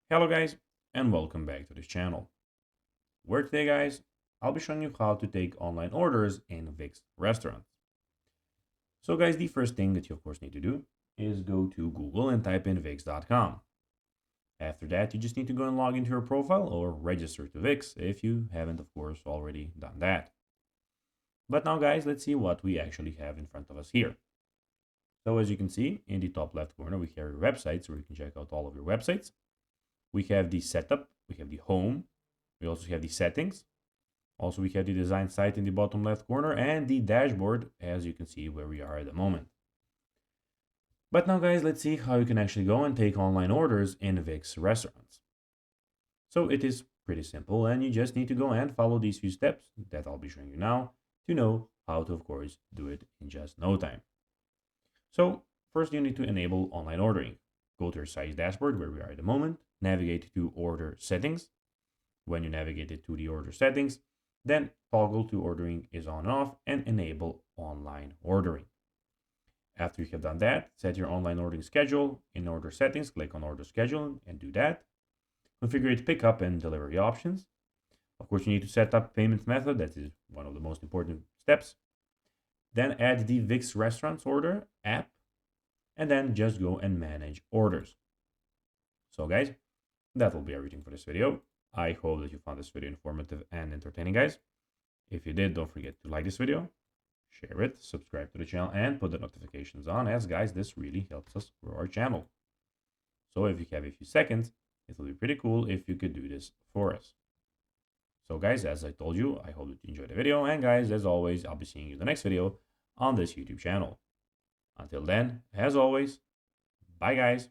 Hello guys, and welcome back to this channel. Where today guys, I'll be showing you how to take online orders in Vic's restaurants. So guys, the first thing that you of course need to do is go to Google and type in Vix.com. After that, you just need to go and log into your profile or register to Vix if you haven't of course already done that. But now guys, let's see what we actually have in front of us here. So as you can see, in the top left corner, we have your websites where you can check out all of your websites. We have the setup, we have the home, we also have the settings. Also, we have the design site in the bottom left corner and the dashboard, as you can see where we are at the moment. But now, guys, let's see how you can actually go and take online orders in Vic's restaurants. So it is pretty simple, and you just need to go and follow these few steps that I'll be showing you now to know how to, of course, do it in just no time. So first, you need to enable online ordering. Go to your site's dashboard where we are at the moment, navigate to order settings. When you navigate it to the order settings, then toggle to ordering is on and off and enable online ordering. After you have done that, set your online ordering schedule. In order settings, click on order schedule and do that. Configure pickup and delivery options. Of course, you need to set up payment method. That is one of the most important steps. Then add the Vix Restaurants order app and then just go and manage orders. So guys, that will be everything for this video. I hope that you found this video informative and entertaining, guys. If you did, don't forget to like this video, share it, subscribe to the channel, and put the notifications on, as guys, this really helps us grow our channel. So if you have a few seconds, it will be pretty cool if you could do this for us. So guys, as I told you, I hope that you enjoyed the video, and guys, as always, I'll be seeing you in the next video on this YouTube channel. Until then, as always, bye guys.